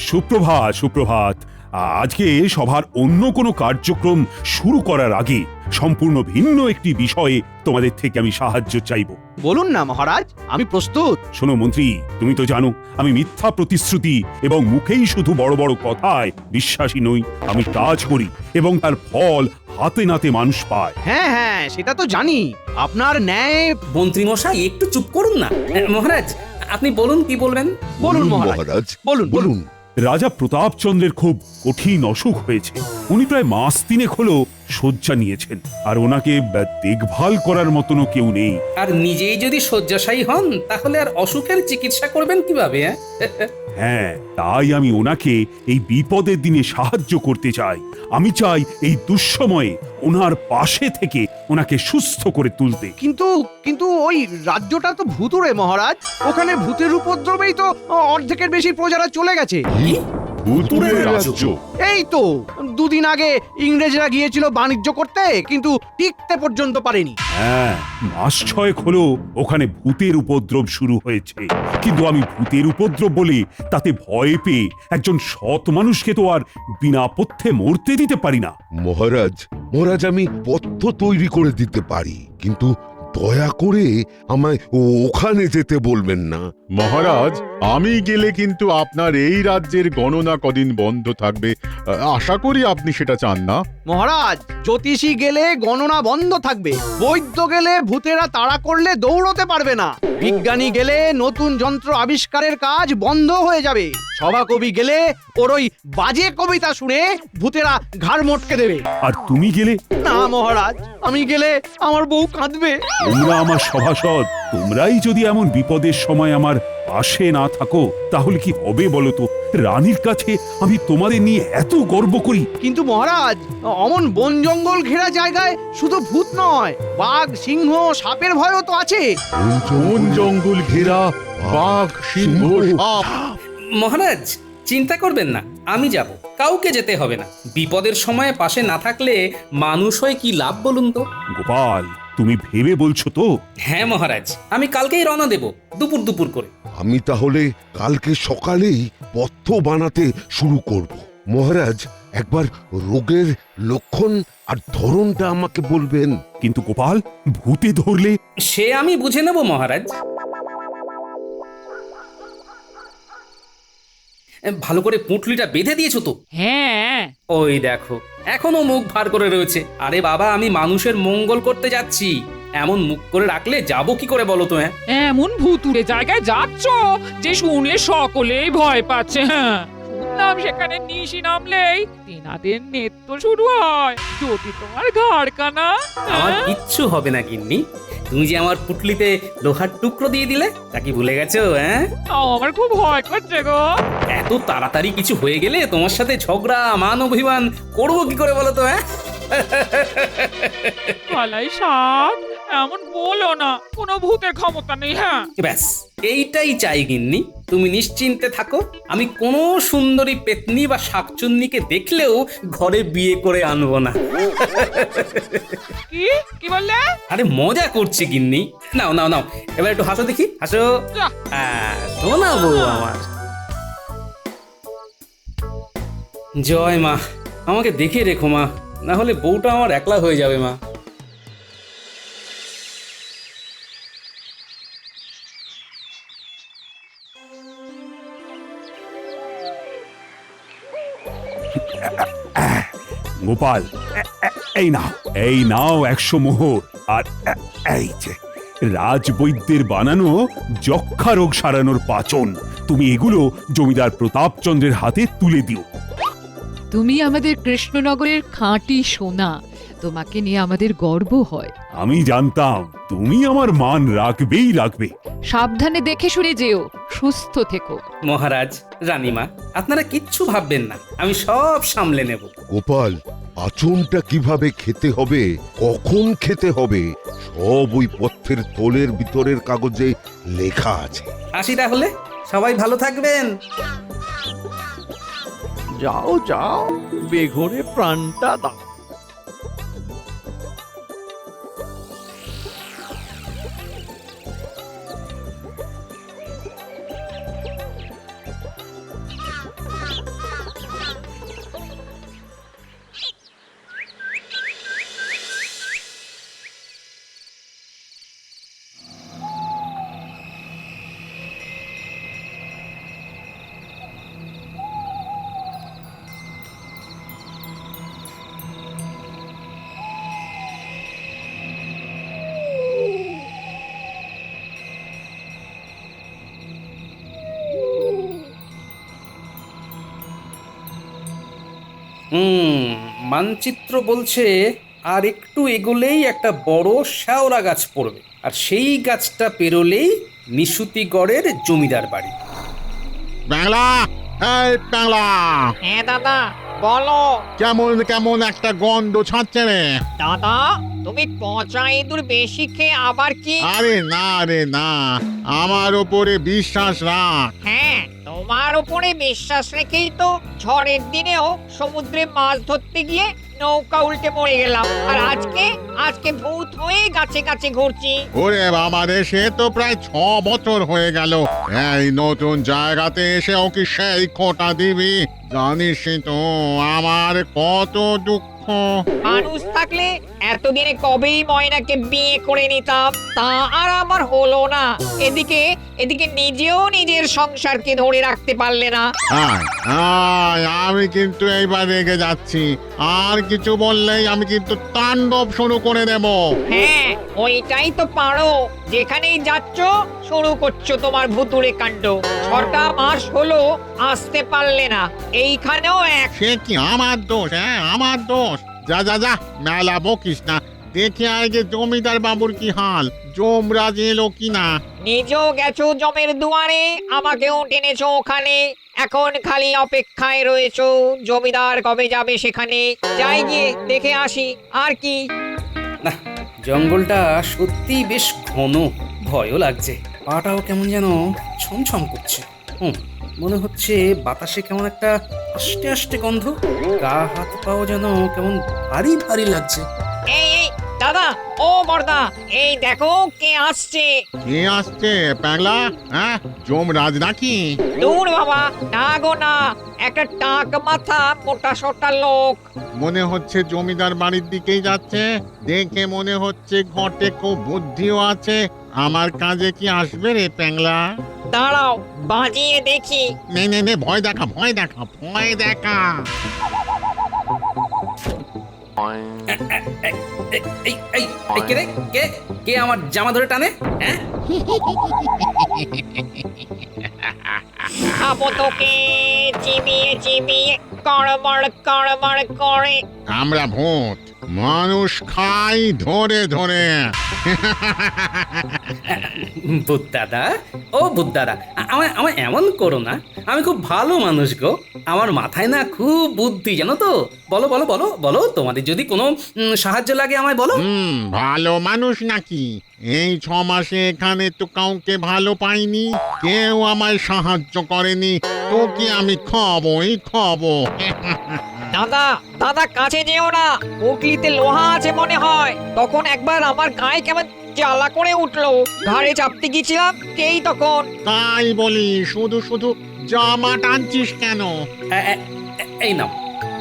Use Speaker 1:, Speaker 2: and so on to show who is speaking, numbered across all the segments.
Speaker 1: সুপ্রভাত সুপ্রভাত। আজকে সভার অন্য কোনো কার্যক্রম শুরু করার আগে সম্পূর্ণ ভিন্ন একটি বিষয়ে তোমাদের থেকে আমি সাহায্য চাইব।
Speaker 2: বলুন না মহারাজ, আমি প্রস্তুত।
Speaker 1: শোনো মন্ত্রী, তুমি তো জানো আমি মিথ্যা প্রতিশ্রুতি এবং মুখেই শুধু বড় বড় কথায় বিশ্বাসী নই। আমি কাজ করি এবং তার ফল হাতে নাতে মানুষ পায়।
Speaker 2: হ্যাঁ হ্যাঁ, সেটা তো জানি। আপনার ন্যায়।
Speaker 3: মন্ত্রী মশাই একটু চুপ করুন না। মহারাজ আপনি বলুন কি বলবেন।
Speaker 2: বলুন মহারাজ, বলুন বলুন।
Speaker 1: রাজা প্রতাপচন্দ্রের খুব কঠিন অসুখ হয়েছে। উনি প্রায় মাস 3 হলো শয্যা নিয়েছেন, আর ওনাকে দেখভাল করার মতনও কেউ নেই।
Speaker 3: আর নিজেই যদি শয্যাশায়ী হন তাহলে আর অসুখের চিকিৎসা করবেন কিভাবে?
Speaker 1: হ্যাঁ, তাই আমি ওনাকে এই বিপদের দিনে সাহায্য করতে চাই। আমি চাই এই দুঃসময়ে ওনার পাশে থেকে ওনাকে সুস্থ করে তুলতে।
Speaker 2: কিন্তু কিন্তু ওই রাজ্যটা তো ভুতুড়ে মহারাজ। ওখানে ভূতের উপদ্রবেই তো অর্ধেকের বেশি প্রজারা চলে গেছে।
Speaker 1: ভুতুড়ে রাজ্য?
Speaker 2: এই তো 2 দিন আগে ইংরেজরা গিয়েছিল বাণিজ্য করতে, কিন্তু টিকতে পর্যন্ত পারেনি।
Speaker 1: হ্যাঁ, মাস 6 হলো ওখানে ভূতের উপদ্রব শুরু হয়েছে। কিন্তু আমি ভূতের উপদ্রব বলে তাতে ভয় পেয়ে একজন সৎ মানুষকে তো আর বিনা পথ্যে মরতে দিতে পারি না।
Speaker 4: মহারাজ আমি পথ্য তৈরি করে দিতে পারি, কিন্তু দয়া করে আমায় ওখানে যেতে বলবেন না।
Speaker 5: মহারাজ, আমি গেলে কিন্তু আপনার এই রাজ্যের গণনা কদিন বন্ধ থাকবে। আশা করি আপনি সেটা চান না।
Speaker 2: মহারাজ, জ্যোতিষী গেলে গণনা বন্ধ থাকবে, বৈদ্য গেলে ভূতেরা তাড়া করলে দৌড়তে পারবে না, বিজ্ঞানী গেলে নতুন যন্ত্র আবিষ্কারের কাজ বন্ধ হয়ে যাবে, সভাকবি গেলে ওর ওই বাজে কবিতা শুনে ভূতেরা ঘাড় মটকে দেবে।
Speaker 1: আর তুমি গেলে?
Speaker 2: না মহারাজ, আমি গেলে আমার বউ কাঁদবে।
Speaker 1: তোমরা আমার সভাসদ, তোমরাই যদি এমন বিপদের সময় আমার পাশে না থাকো তাহলে কি হবে বলো তো? রানীর কাছে আমি তোমাদের নিয়ে এত গর্ব করি।
Speaker 2: কিন্তু মহারাজ, অমন বন জঙ্গল ঘেরা জায়গায় শুধু ভূত নয়, বাঘ, সিংহ, সাপের ভয়ও তো আছে।
Speaker 5: বন জঙ্গল ঘেরা বাঘ, সিংহ, সাপ।
Speaker 3: মহারাজ চিন্তা করবেন না, আমি যাব, কাউকে যেতে হবে না। বিপদের সময় পাশে না থাকলে মানুষ হয়ে কি লাভ বলুন তো?
Speaker 1: গোপাল, তুমি ভেবে বলছো তো?
Speaker 3: হ্যাঁ মহারাজ, আমি কালকেই রওনা দেব, দুপুর দুপুর করে।
Speaker 4: আমি তাহলে কালকে সকালেই পথ্য বানাতে শুরু করব। মহারাজ, একবার রোগের লক্ষণ আর ধরনটা আমাকে বলবেন।
Speaker 1: কিন্তু গোপাল, ভূতে ধরলে?
Speaker 3: সে আমি বুঝে নেব মহারাজ। ভালো করে পুঁটলিটা বেঁধে দিয়েছো তো?
Speaker 6: হ্যাঁ।
Speaker 3: ওই দেখো, এখনো মুখ ভার করে রয়েছে। আরে বাবা, আমি মানুষের মঙ্গল করতে যাচ্ছি, এমন মুখ করে রাখলে যাবো কি করে বলো তো?
Speaker 6: এমন ভুতুড়ে জায়গায় যাচ্ছ যে শুনে সকলেই ভয় পাচ্ছে। হ্যাঁ, শুনলাম সেখানে নিশি নামলেই তেনাদের নৃত্য শুরু হয়। যদি তোমার ঘাড় কানা।
Speaker 3: আমার কিচ্ছু হবে না গিন্নি। তুমি যে আমার পুটলিতে লোহার টুকরো দিয়ে দিলে, তা কি ভুলে গেছো?
Speaker 6: আমার খুব ভয় করছে গো।
Speaker 3: এত তাড়াতাড়ি কিছু হয়ে গেলে তোমার সাথে ঝগড়া, মান অভিমান করবো কি করে বলো তো?
Speaker 6: গলায় সাপ, এমন বলো না, কোনো ভূতের ক্ষমতা নেই। হ্যাঁ,
Speaker 3: ব্যাস এইটাই চাই গিন্নি, তুমি নিশ্চিন্তে থাকো। আমি কোনো সুন্দরী পেতনি বা শাকচুন্নিকে দেখলেও ঘরে বিয়ে করে আনবো না।
Speaker 6: কি কি বললে?
Speaker 3: আরে মজা করছি গিন্নি। নাও নাও নাও, এবার একটু হাসো দেখি, হাসো। শোনা বউ আমার। জয় মা, আমাকে দেখে রেখো মা, না হলে বউটা আমার একলা হয়ে যাবে মা।
Speaker 1: গোপাল, এই নাও 100 মোহর। আর এই যে রাজবৈদ্যের বানানো যক্ষা রোগ সারানোর পাচন, তুমি এগুলো জমিদার প্রতাপচন্দ্রের হাতে তুলে দিও।
Speaker 7: তুমি আমাদের কৃষ্ণনগরের খাঁটি সোনা, তোমাকে নিয়ে আমাদের গর্ব হয়।
Speaker 1: আমি জানতাম তুমি আমার মান রাখবেই রাখবে।
Speaker 7: সাবধানে দেখে শুনে যেও, সুস্থ থেকো।
Speaker 3: মহারাজ, রানীমা, আপনারা কিচ্ছু ভাববেন না, আমি সব সামলে নেব।
Speaker 4: গোপাল, পাচনটা কিভাবে খেতে হবে, কখন খেতে হবে, সব ওই পথ্যের থলের ভিতরের কাগজে লেখা আছে।
Speaker 3: আসি তাহলে, সবাই ভালো থাকবেন।
Speaker 2: যাও যাও, বেঘরে প্রাণটা দাও।
Speaker 3: মানচিত্র বলছে আর একটু এগোলেই একটা বড় শ্যাওড়া গাছ পড়বে, আর সেই গাছটা পেরোলেই নিশুতিগড়ের জমিদার বাড়ি।
Speaker 5: বাংলা, এই বাংলা,
Speaker 8: হ্যাঁ দাদা বলো।
Speaker 5: কেমন কেমন একটা গন্ধ ছাড়ছে রে।
Speaker 8: দাদা তুমি পচা ইঁদুর বেশি খেয়ে আবার কি?
Speaker 5: আরে না রে না, আমার ওপরে বিশ্বাস রাখ।
Speaker 8: হ্যাঁ তোমার উপরে বিশ্বাস রেখেই তো ঝড়ের দিনেও সমুদ্রে মাছ ধরতে গিয়ে নৌকা উল্টে মরে গেলাম, আর আজকে ভূত হয়ে গাছে গাছে ঘুরছি।
Speaker 5: ওরে বাবা রে, সে তো প্রায় 6 বছর হয়ে গেল। এই নতুন জায়গাতে এসে ও কি সেই খোঁটা দিবি? জানিস তো আমার কত দুঃখ।
Speaker 8: মানুষ থাকলে এতদিনে কবেই ময়নাকে বিয়ে করে নিতাম, তা আর আমার হলো না। এদিকে নিজেও নিজের সংসারকে ধরে রাখতে পারলে না।
Speaker 5: আয় আয়, আমি কিন্তু এইবার রেগে যাচ্ছি। আর কিছু বললেই আমি কিন্তু তাণ্ডব শুরু করে দেব।
Speaker 8: হ্যাঁ ওইটাই তো পারো, যেখানেই যাচ্ছ শুরু করছো তোমার ভুতুড়ে কাণ্ড। 6টা মাস হলো আসতে পারলে না, এইখানেও এক।
Speaker 5: সে কি আমার দোষ? হ্যাঁ আমার দোষ। যা যা যা, মেলা বকিস না। দেখে আগে জমিদার বাবুর কি হাল, যমরাজ এলো কিনা।
Speaker 8: নিজেও গেছো জমের দুয়ারে, আমাকেও টেনেছো ওখানে। এখন খালি অপেক্ষায় রয়েছো জমিদার কবে যাবে সেখানে। যাই গিয়ে দেখে আসি আর কি।
Speaker 3: না, জঙ্গলটা সত্যিই বেশ ঘন, ভয়ও লাগছে। পাটাও কেমন যেন ছমছম করছে। মনে হচ্ছে বাতাসে কেমন একটা আস্তে আস্তে গন্ধ। গা হাত পাও যেন কেমন ভারী ভারী লাগছে।
Speaker 8: এই দাদা, ও বর্দা, এই দেখো কে আসছে।
Speaker 5: কে আসছে পাগলা? হ্যাঁ, যমরাজ নাকি?
Speaker 8: দূর বাবা, না গো না, একটা টাক মাথা মোটা সোটা লোক।
Speaker 5: মনে হচ্ছে জমিদার বাড়ির দিকেই যাচ্ছে। দেখে মনে হচ্ছে ঘটে খুব বুদ্ধিও আছে। আমার কাজে কি আসবে রে প্যাংলা?
Speaker 8: দাঁড়াও বাজিয়ে দেখি।
Speaker 5: নে নে নে, ভয় দেখা ভয় দেখা ভয় দেখা।
Speaker 3: কে রে? কে আমার জামা ধরে টানে? হ্যাঁ,
Speaker 8: খাবো তোকে চিবিয়ে চিবিয়ে, কড়মড় করে।
Speaker 5: আমরা ভূত, মানুষ খাই ধরে ধরে।
Speaker 3: বুদ্দাদা, ও বুদ্দাদা, আমার এমন করো না। আমি খুব ভালো মানুষ গো। আমার মাথায় না খুব বুদ্ধি, জানো তো। বলো বলো বলো বলো, তোমাদের যদি কোনো সাহায্য লাগে আমায় বলো।
Speaker 5: ভালো মানুষ নাকি? এই 6 মাসে এখানে তো কাউকে ভালো পাইনি, কেউ আমায় সাহায্য করেনি। তোকে আমি খাবই খাবো।
Speaker 8: দাদা কাছে যেও না, পুটলিতে লোহা আছে মনে হয়। তখন একবার আমার গায়ে কেমন জ্বালা করে উঠলো, ঘাড়ে চাপতে গিয়েছিলাম সেই তখন।
Speaker 5: তাই বলি শুধু শুধু জামা টানছিস কেন?
Speaker 3: এই নাও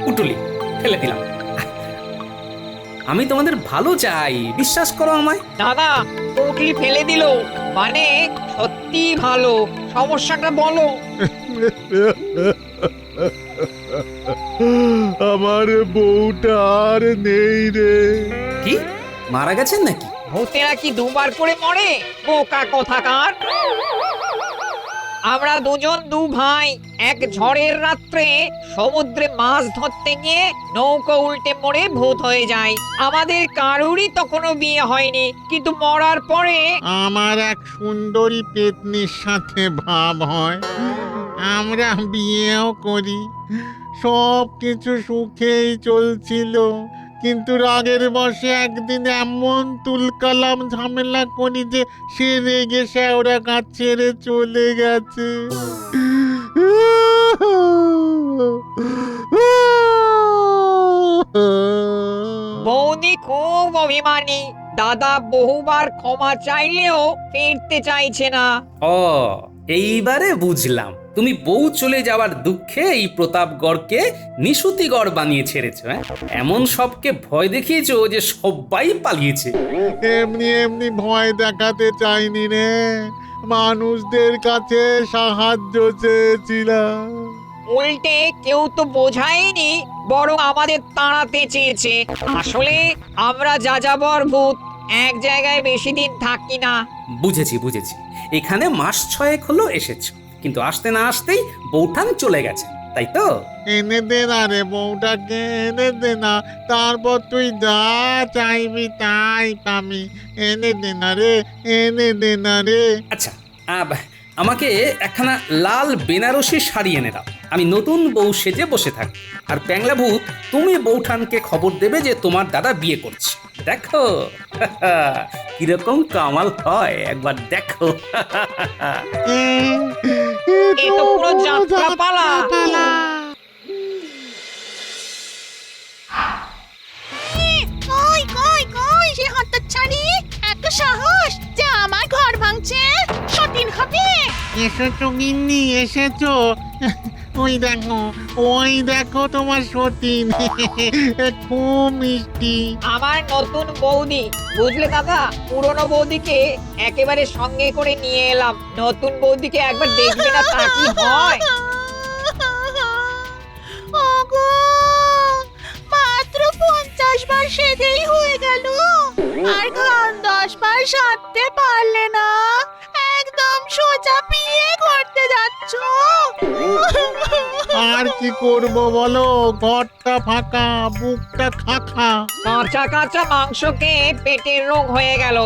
Speaker 3: উটুলি, ফেলে দিলাম। আমি তোমাদের ভালো চাই, বিশ্বাস করো আমায়।
Speaker 8: দাদা পুটলি ফেলে দিল মানে সত্যি ভালো। সমস্যাটা বলো।
Speaker 5: আমার বউটা আর নেই রে।
Speaker 3: কি, মারা গেছেন নাকি?
Speaker 8: ভূতেরা কি 2বার করে মরে? বোকা কোথাকার। আমরা দুজন 2 ভাই এক ঝড়ের রাত্রে সমুদ্রে মাছ ধরতে গিয়ে নৌকো উল্টে মরে ভূত হয়ে যায়। আমাদের কারুরই তখনও বিয়ে হয়নি, কিন্তু মরার পরে
Speaker 5: আমার এক সুন্দরী পেতনির সাথে ভাব হয়, আমরা বিয়েও করি। সব কিছু সুখেই চলছিল, কিন্তু রাগের বশে একদিন এমন তুলকালাম ঝামেলা করি যে সে রেগে শ্যাওড়া গাছ ছেড়ে চলে গেছে।
Speaker 8: বৌদি খুব অভিমানী। দাদা বহুবার ক্ষমা চাইলেও ফিরতে চাইছে না।
Speaker 3: ও, এইবারে বুঝলাম। তুমি বউ চলে যাওয়ার দুঃখে এই প্রতাপগড়কে নিশুতিগড় বানিয়ে ছেড়েছো। এমন সবকে ভয় দেখিয়েছো যে সবাই পালিয়েছে।
Speaker 5: এমনি এমনি ভয় দেখাতে চাইনি রে, মানুষদের কাছে সাহায্য চেয়েছিলাম।
Speaker 8: উল্টে কেউ তো বোঝায়নি, বরং আমাদের তাড়াতে চেয়েছে। আসলে আমরা যাযাবর ভূত, এক জায়গায় বেশি দিন থাকি না।
Speaker 3: বুঝেছি বুঝেছি, এখানে মাস 6 হলো এসেছো, কিন্তু আসতে না আসতেই বৌঠান চলে গেছে। তাই তো?
Speaker 5: এনে দে না রে বউটাকে, এনে দে না, তারপর তুই যা চাইবি তাই পাবি। এনে দে না রে, এনে দে না রে।
Speaker 3: আচ্ছা, আমাকে একখানা লাল বেনারসি শাড়ি এনে দাও। আমি নতুন বউ সেজে বসে থাকি। আর প্যাংলা ভূত, তুমি বউঠানকে খবর দেবে যে তোমার দাদা বিয়ে করছে। দেখো কিরকম কামাল হয়, একবার দেখো।
Speaker 8: এ তো পুরো যাত্রাপালা।
Speaker 9: কই কই কই সে হতচ্ছাড়ি, এত সাহস যে আমার ঘর ভাঙছে, সতীন হবে।
Speaker 5: এসেছো গিন্নি, এসেছো। ওই দেখো তোমার সতীন। খুব মিষ্টি।
Speaker 8: আমার নতুন বৌদি, বুঝলে দাদা, পুরনো বৌদিকে একেবারে সঙ্গে করে নিয়ে এলাম। নতুন বৌদিকে একবার দেখবে না তা কি হয়?
Speaker 9: ওগো, মাত্র 50 বার সেজেই হয়ে গেল, আর ঘর 10 বার সারতে পারলে না, একদম সোজা বিয়ে করতে যাচ্ছ।
Speaker 5: আর কি করব বলো, ঘরটা ফাঁকা, বুকটা খাখা।
Speaker 8: কাঁচা কাঁচা মাংসকে পেটের রোগ হয়ে গেল।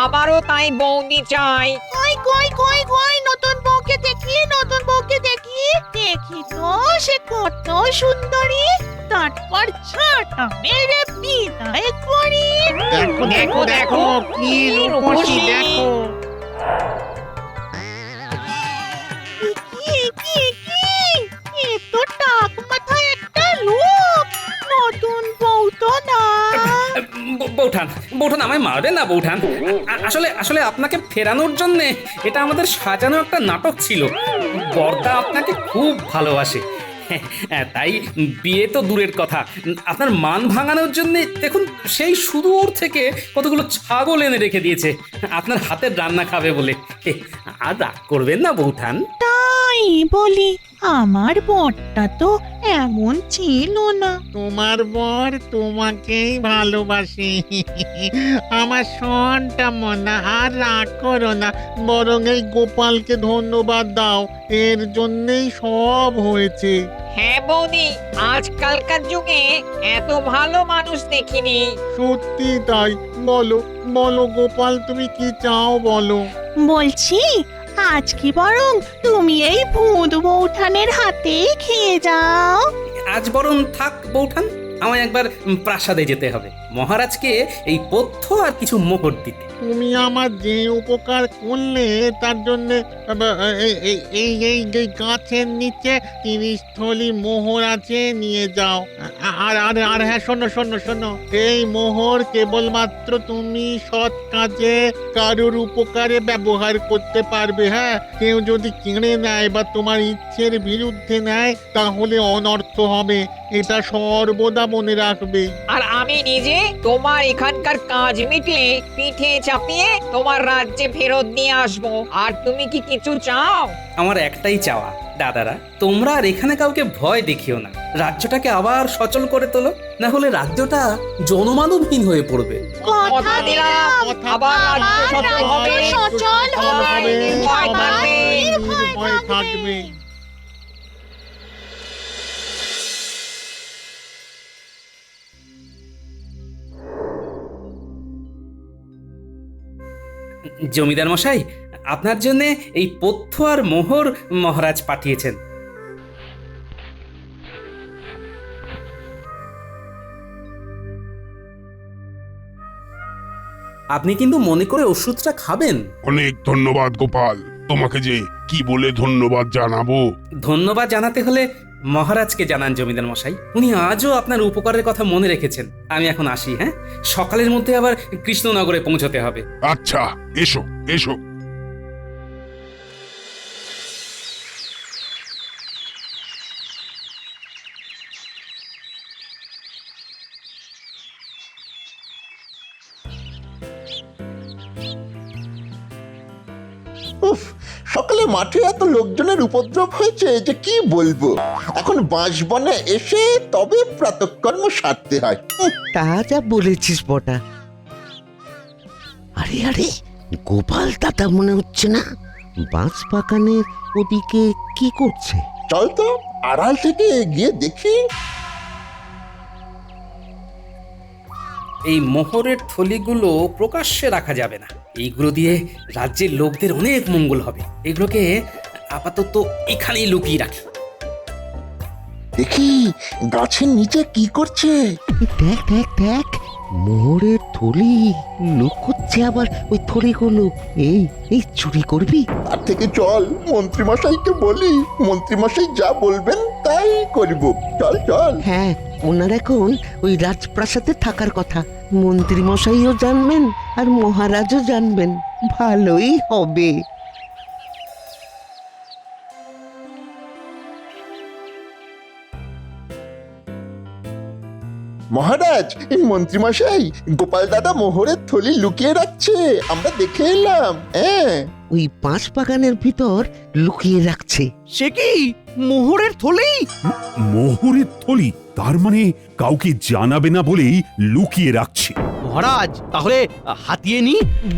Speaker 8: আমারও তাই বৌদি চাই।
Speaker 9: কই কই কই কই নতুন বউকে দেখি, নতুন বউকে দেখি, দেখি তো সে কত সুন্দরী, তারপর ছাটা মেরে বিদায় করি।
Speaker 5: দেখো দেখো দেখো কি রূপসী, দেখো।
Speaker 9: কি কি কি, এ তো টাক মাথায় একটা লোক, নতুন বউ তো না।
Speaker 3: বৌঠান, বৌঠান আমায় মারবে না বৌঠান। আসলে আসলে আপনাকে ফেরানোর জন্য এটা আমাদের সাজানো একটা নাটক ছিল। বর্দা আপনাকে খুব ভালোবাসে, তাই বিয়ে তো দূরের কথা, আপনার মান ভাঙানোর জন্য দেখুন সেই সুদূর থেকে কতগুলো ছাগল এনে রেখে দিয়েছে আপনার হাতের রান্না খাবে বলে। আর রাগ করবেন না বৌঠান।
Speaker 9: তাই বলি, আমার বরটা তো এমন ছিল না।
Speaker 5: তোমার বর তোমাকেই ভালোবাসে। আমার সনটা মনা, আর রাগ করো না, বরং এই গোপালকে ধন্যবাদ দাও, এর জন্যই সব হয়েছে।
Speaker 8: হ্যাঁ বৌদি, আজকালকার যুগে এত ভালো মানুষ দেখিনি।
Speaker 5: সত্যি তাই। বলো বলো গোপাল, তুমি কি চাও বলো।
Speaker 9: বলছি, আজ কি বরং তুমি এই ভূত বৌঠানের হাতেই খেয়ে যাও।
Speaker 3: আজ বরং থাক বৌঠান, আমায় একবার প্রাসাদে যেতে হবে মহারাজকে এই পথ্য আর কিছু মোহর দিতে।
Speaker 5: তুমি আমার যে উপকার করলে তার জন্য এই গাছের নিচে 30 থলি মোহর আছে, নিয়ে যাও। আর হ্যাঁ, শোনো শোনো শোনো, এই মোহর কেবলমাত্র তুমি সৎ কাজে কারোর উপকারে ব্যবহার করতে পারবে। হ্যাঁ, কেউ যদি কিনে নেয় বা তোমার ইচ্ছের বিরুদ্ধে নেয় তাহলে অনর্থ হবে, এটা সর্বদা মনে রাখবে।
Speaker 8: আর আমি নিজে তোমার এখানকার কাজ মিটলে পিঠে চাপিয়ে তোমার রাজ্যে ফেরত নিয়ে আসবো। আর তুমি কি কিছু চাও?
Speaker 3: আমার একটাই চাওয়া, দাদারা, তোমরা আর এখানে কাউকে ভয় দেখিও না। রাজ্যটাকে আবার সচল করে তোলো, না হলে রাজ্যটা জনমানবহীন হয়ে পড়বে।
Speaker 8: কথা দিলাম, আবার রাজ্য সচল হবে,
Speaker 9: সচল হবে,
Speaker 8: ভয় থাকবে।
Speaker 5: ভয় থাকবে।
Speaker 3: জমিদার মশাই, আপনার জন্য এই পথ্য আর মোহর মহারাজ পাঠিয়েছেন। আপনি কিন্তু মনে করে ওষুধটা খাবেন।
Speaker 10: অনেক ধন্যবাদ গোপাল, তোমাকে যে কি বলে ধন্যবাদ জানাবো।
Speaker 3: ধন্যবাদ জানাতে হলে মহারাজকে জানান জমিদার মশাই, উনি আজও আপনার উপকারের কথা মনে রেখেছেন। আমি এখন আসি, হ্যাঁ, সকালের মধ্যে আবার কৃষ্ণনগরে পৌঁছতে হবে।
Speaker 10: আচ্ছা, এসো এসো।
Speaker 11: উফ, সকালে মাঠে এত লোকজনের উপদ্রব হয়েছে যে কি বলবো। এখন বাঁশবনে এসে তবে প্রাতঃকর্ম সারতে হয়।
Speaker 12: তা যা বলেছিস বটা। আরে আরে, গোপাল দাদা মনে হচ্ছে না, বাঁশ বাগানের ওদিকে কি করছে?
Speaker 11: চল তো আড়াল থেকে গিয়ে দেখি।
Speaker 3: এই মোহরের থলিগুলো প্রকাশ্যে রাখা যাবে না। এইগুলো দিয়ে রাজ্যের লোকদের অনেক মঙ্গল হবে। এগুলোকে আপাতত এখানেই লুকিয়ে রাখি।
Speaker 11: দেখি গাছের নিচে কি করছে।
Speaker 12: দেখ দেখ দেখ, মোহরের থলি লুকোচ্ছে আবার ওই থলিগুলো। এই এই চুরি করবি?
Speaker 11: তার থেকে চল মন্ত্রীমশাইকে বলি, মন্ত্রীমশাই যা বলবেন তাই করব। চল চল।
Speaker 12: হ্যাঁ, ওনার এখন ওই রাজপ্রাসাদে থাকার কথা। মন্ত্রী মশাইও জানবেন আর মহারাজও জানবেন, ভালোই হবে।
Speaker 11: মহারাজ, এই মন্ত্রীমশাই গোপাল দাদা মোহরের থলি লুকিয়ে রাখছে, আমরা দেখে এলাম। হ্যাঁ,
Speaker 12: ওই বাঁশ বাগানের ভিতর লুকিয়ে রাখছে।
Speaker 2: সে কি মোহরের থলি?
Speaker 1: মোহরের থলি? তার মানে কাউকে জানাবে না বলেই লুকিয়ে রাখছে।
Speaker 2: মহারাজ, তাহলে হাতিয়ে নি।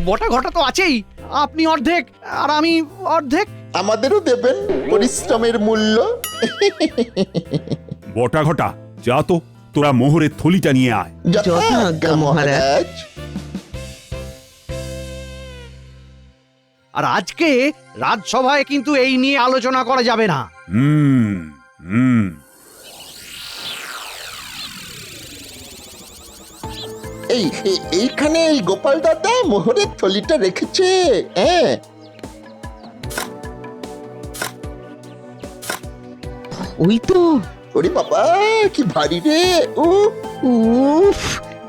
Speaker 2: বটা ঘটা তো আছেই, আপনি অর্ধেক আর আমি অর্ধেক।
Speaker 11: আমাদেরও দেবেন পরিশ্রমের মূল্য।
Speaker 1: বটা ঘটা, যা তো, তোরা মোহরের থলিটা নিয়ে আয়।
Speaker 12: যথাজ্ঞা মহারাজ।
Speaker 2: আর আজকে রাজসভায় কিন্তু এই নিয়ে আলোচনা করা যাবে না।
Speaker 1: হুম হুম
Speaker 11: এইখানে এই গোপাল দাদা মোহরের থলিটা রেখেছে। হ্যাঁ,
Speaker 12: ওই তো।
Speaker 11: ওরে বাবা, কি ভারী রে।
Speaker 12: উফ,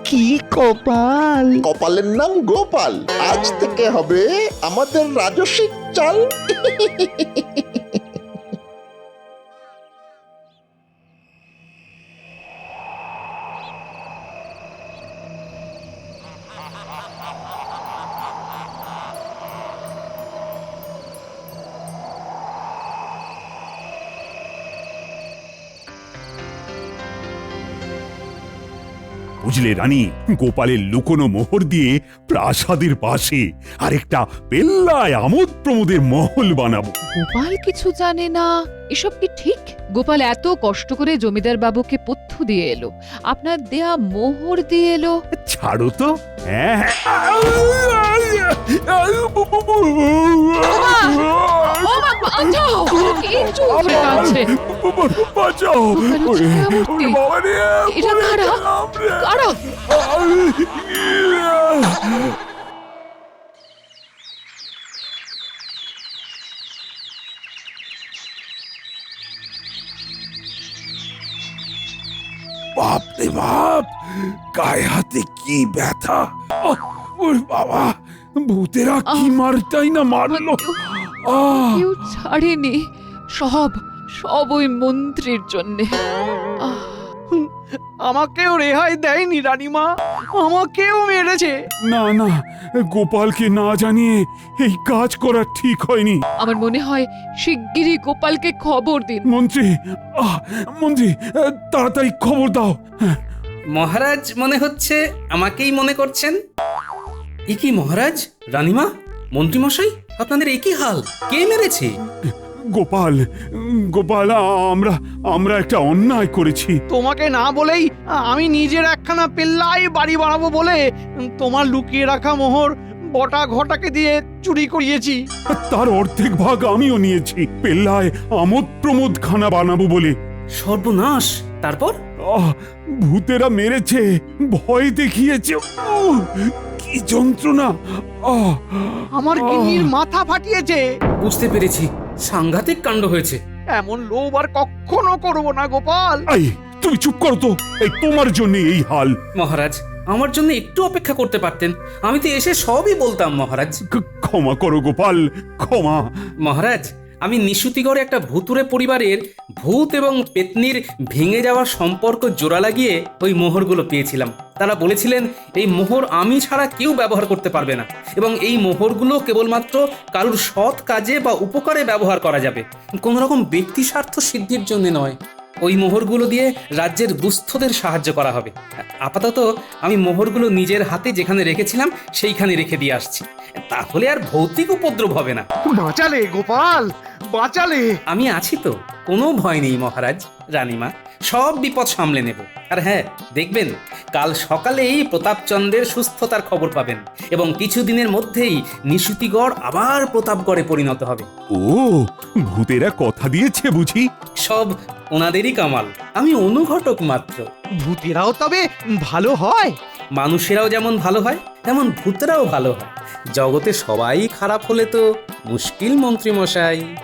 Speaker 12: কি কপাল!
Speaker 11: কপালের নাম গোপাল, আজ থেকে হবে আমাদের রাজস্বিক চাল।
Speaker 1: বুঝলে রানী, গোপালের লুকোনো মোহর দিয়ে প্রাসাদের পাশে আরেকটা পেল্লায় আমোদ প্রমোদের মহল বানাবো।
Speaker 7: গোপাল কিছু জানে না, এসব কি ঠিক? গোপাল এত কষ্ট করে জমিদার বাবুকে পথ্য দিয়ে এলো, আপনার দেয়া মোহর দিয়ে এলো।
Speaker 1: ছাড়ো তো। হ্যাঁ
Speaker 7: বাঁচাও! কি চোখে কাঁদছে?
Speaker 1: বাঁচাও!
Speaker 7: ওরে, ওরে
Speaker 1: বাবা রে!
Speaker 7: এটা কারা? কারা?
Speaker 1: বাপ রে বাপ, গায়ে হাতে কি ব্যথা! ওর বাবা, ভূতেরা কি মারটাই না মারলো।
Speaker 7: কেউ ছাড়েনি, সব সব ওই মন্ত্রীর জন্যে।
Speaker 2: আমাকেও রেহাই দেয়নি রানীমা, আমাকেও মেরেছে।
Speaker 1: না না, গোপালকে না জানিয়ে এই কাজ করা ঠিক হয়নি।
Speaker 7: আমার মনে হয় শিগগিরই গোপালকে খবর দিন।
Speaker 1: মন্ত্রী, মন্ত্রী, তাড়াতাড়ি খবর দাও।
Speaker 3: মহারাজ মনে হচ্ছে আমাকেই মনে করছেন। এ কি মহারাজ, রানীমা, মন্ত্রীমশাই, আপনাদের একই হাল? কে মেরেছে?
Speaker 1: গোপাল, গোপাল, আমরা একটা অন্যায় করেছি।
Speaker 2: তোমাকে না বলেই আমি নিজের একখানা পেল্লাই বাড়ি বানাবো বলে তোমার লুকিয়ে রাখা মোহর বটা ঘটাকে দিয়ে চুরি করিয়েছি।
Speaker 1: তার অর্ধেক ভাগ আমিও নিয়েছি, পেল্লায় আমোদ প্রমোদ খানা বানাবো বলে।
Speaker 3: সর্বনাশ! তারপর?
Speaker 1: ভূতেরা মেরেছে, ভয় দেখিয়েছে। কি যন্ত্রণা!
Speaker 2: আমার গিন্নির মাথা ফাটিয়েছে।
Speaker 3: বুঝতে পেরেছি, সাংঘাতিক কাণ্ড হয়েছে।
Speaker 2: এমন লোভ আর কখনো করবো না গোপাল।
Speaker 1: এই, তুমি চুপ করো তো, এই তোমার জন্য এই হাল।
Speaker 3: মহারাজ, আমার জন্য একটু অপেক্ষা করতে পারতেন, আমি তো এসে সবই বলতাম। মহারাজ
Speaker 1: ক্ষমা করো গোপাল, ক্ষমা।
Speaker 3: মহারাজ, আমি নিশুতিগড়ে একটা ভুতুরে পরিবারের ভূত এবং পেতনির ভেঙে যাওয়া সম্পর্ক জোড়া লাগিয়ে ওই মোহরগুলো পেয়েছিলাম। তারা বলেছিলেন এই মোহর আমি ছাড়া কেউ ব্যবহার করতে পারবে না এবং এই মোহরগুলো কেবলমাত্র কারুর সৎ কাজে বা উপকারে ব্যবহার করা যাবে, কোনো রকম ব্যক্তি স্বার্থ সিদ্ধির জন্য নয়। ওই মোহরগুলো দিয়ে রাজ্যের দুস্থদের সাহায্য করা হবে। আপাতত আমি মোহরগুলো নিজের হাতে যেখানে রেখেছিলাম সেইখানে রেখে দিয়ে আসছি। তাহলে আর ভৌতিক উপদ্রব হবে না।
Speaker 2: বাঁচালে গোপাল, বাঁচালে।
Speaker 3: আমি আছি তো, কোনো ভয় নেই মহারাজ, রানীমা, সব বিপদ সামলে নেব। আর হ্যাঁ, দেখবেন কাল সকালেই প্রতাপচন্দ্রের সুস্থতার খবর পাবেন এবং কিছুদিনের মধ্যেই নিশুতিগড় আবার প্রতাপগড়ে পরিণত হবে।
Speaker 1: ও, ভূতেরা কথা দিয়েছে বুঝি?
Speaker 3: সব ওনাদেরই কামাল, আমি অনুঘটক মাত্র।
Speaker 2: ভূতেরাও তবে ভালো হয়?
Speaker 3: মানুষেরাও যেমন ভালো হয় তেমন ভূতেরাও ভালো হয়। জগতে সবাই খারাপ হলে তো মুশকিল মন্ত্রী মশাই।